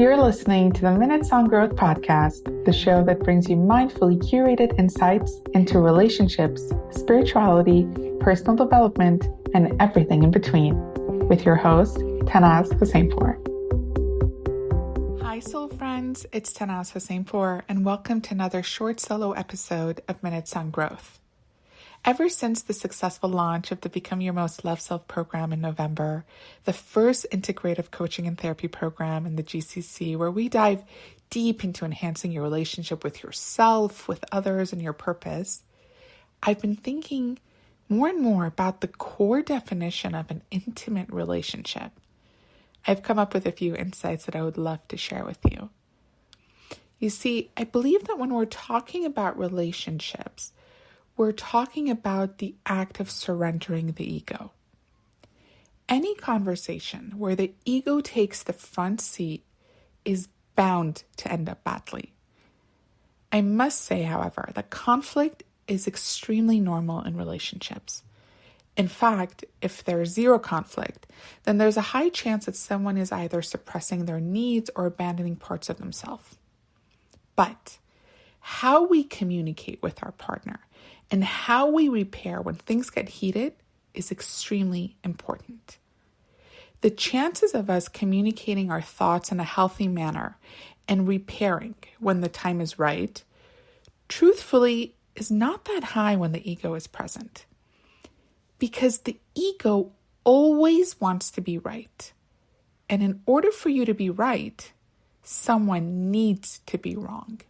You're listening to the Minutes on Growth podcast, the show that brings you mindfully curated insights into relationships, spirituality, personal development, and everything in between, with your host, Tannaz Hosseinpour. Hi, soul friends, it's Tannaz Hosseinpour, and welcome to another short solo episode of Minutes on Growth. Ever since the successful launch of the Become Your Most Loved Self program in November, the first integrative coaching and therapy program in the GCC, where we dive deep into enhancing your relationship with yourself, with others, and your purpose, I've been thinking more and more about the core definition of an intimate relationship. I've come up with a few insights that I would love to share with you. You see, I believe that when we're talking about relationships, we're talking about the act of surrendering the ego. Any conversation where the ego takes the front seat is bound to end up badly. I must say, however, that conflict is extremely normal in relationships. In fact, if there's zero conflict, then there's a high chance that someone is either suppressing their needs or abandoning parts of themselves. But how we communicate with our partner and how we repair when things get heated is extremely important. The chances of us communicating our thoughts in a healthy manner and repairing when the time is right, truthfully, is not that high when the ego is present. Because the ego always wants to be right. And in order for you to be right, someone needs to be wrong.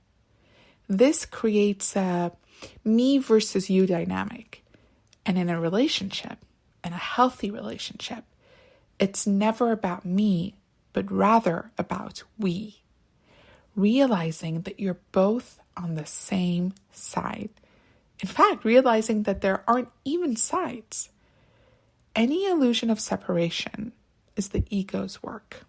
This creates a me versus you dynamic. And in a relationship, in a healthy relationship, it's never about me, but rather about we. Realizing that you're both on the same side. In fact, realizing that there aren't even sides. Any illusion of separation is the ego's work.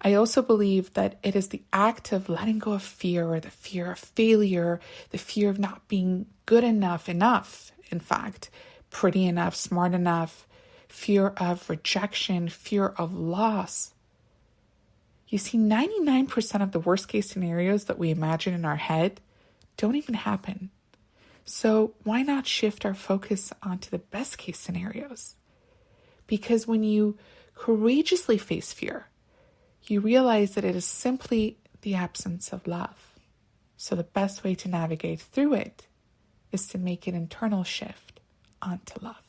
I also believe that it is the act of letting go of fear, or the fear of failure, the fear of not being good enough, in fact, pretty enough, smart enough, fear of rejection, fear of loss. You see, 99% of the worst case scenarios that we imagine in our head don't even happen. So why not shift our focus onto the best case scenarios? Because when you courageously face fear, you realize that it is simply the absence of love. So the best way to navigate through it is to make an internal shift onto love.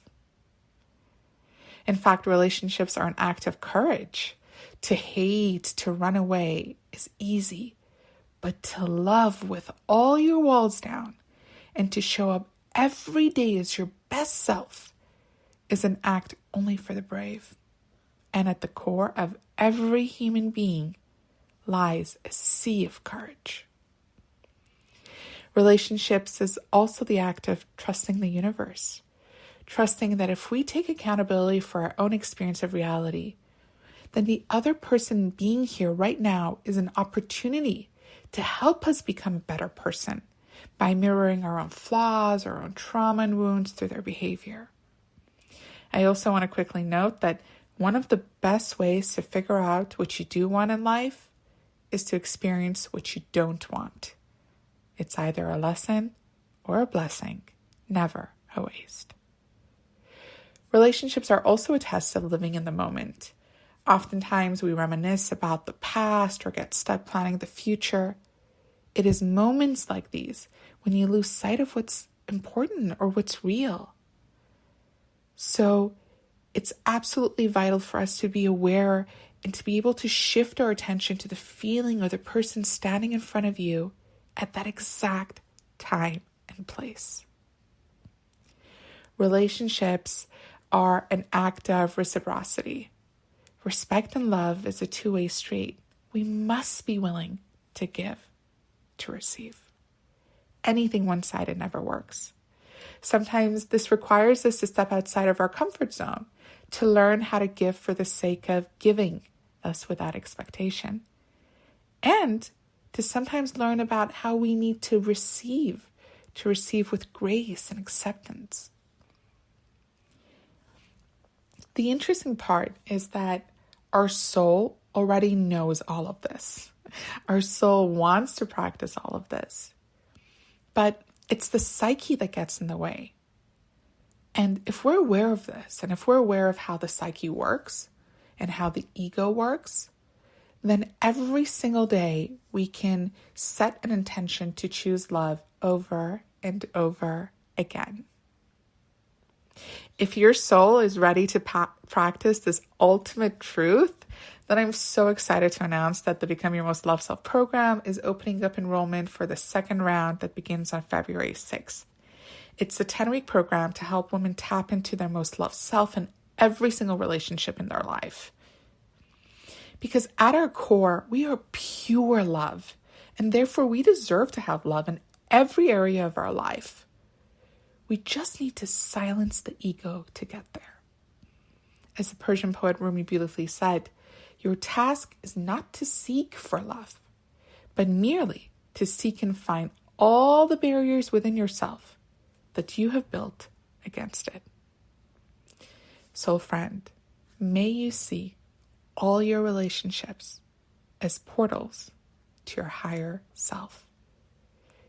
In fact, relationships are an act of courage. To hate, to run away is easy, but to love with all your walls down and to show up every day as your best self is an act only for the brave. And at the core of every human being lies a sea of courage. Relationships is also the act of trusting the universe. Trusting that if we take accountability for our own experience of reality, then the other person being here right now is an opportunity to help us become a better person by mirroring our own flaws, our own trauma and wounds through their behavior. I also want to quickly note that one of the best ways to figure out what you do want in life is to experience what you don't want. It's either a lesson or a blessing, never a waste. Relationships are also a test of living in the moment. Oftentimes we reminisce about the past or get stuck planning the future. It is moments like these when you lose sight of what's important or what's real. So it's absolutely vital for us to be aware and to be able to shift our attention to the feeling of the person standing in front of you at that exact time and place. Relationships are an act of reciprocity. Respect and love is a two-way street. We must be willing to give, to receive. Anything one-sided never works. Sometimes this requires us to step outside of our comfort zone, to learn how to give for the sake of giving, thus without expectation. And to sometimes learn about how we need to receive with grace and acceptance. The interesting part is that our soul already knows all of this. Our soul wants to practice all of this. But it's the psyche that gets in the way. And if we're aware of this, and if we're aware of how the psyche works and how the ego works, then every single day we can set an intention to choose love over and over again. If your soul is ready to practice this ultimate truth, then I'm so excited to announce that the Become Your Most Loved Self program is opening up enrollment for the second round that begins on February 6th. It's a 10-week program to help women tap into their most loved self in every single relationship in their life. Because at our core, we are pure love, and therefore we deserve to have love in every area of our life. We just need to silence the ego to get there. As the Persian poet Rumi beautifully said, your task is not to seek for love, but merely to seek and find all the barriers within yourself that you have built against it. Soul friend, may you see all your relationships as portals to your higher self.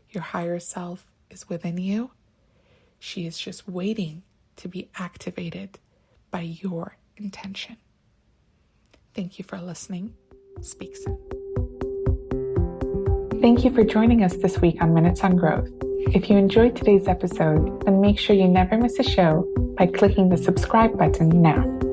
Your higher self is within you. She is just waiting to be activated by your intention. Thank you for listening. Speak soon. Thank you for joining us this week on Minutes on Growth. If you enjoyed today's episode, then make sure you never miss a show by clicking the subscribe button now.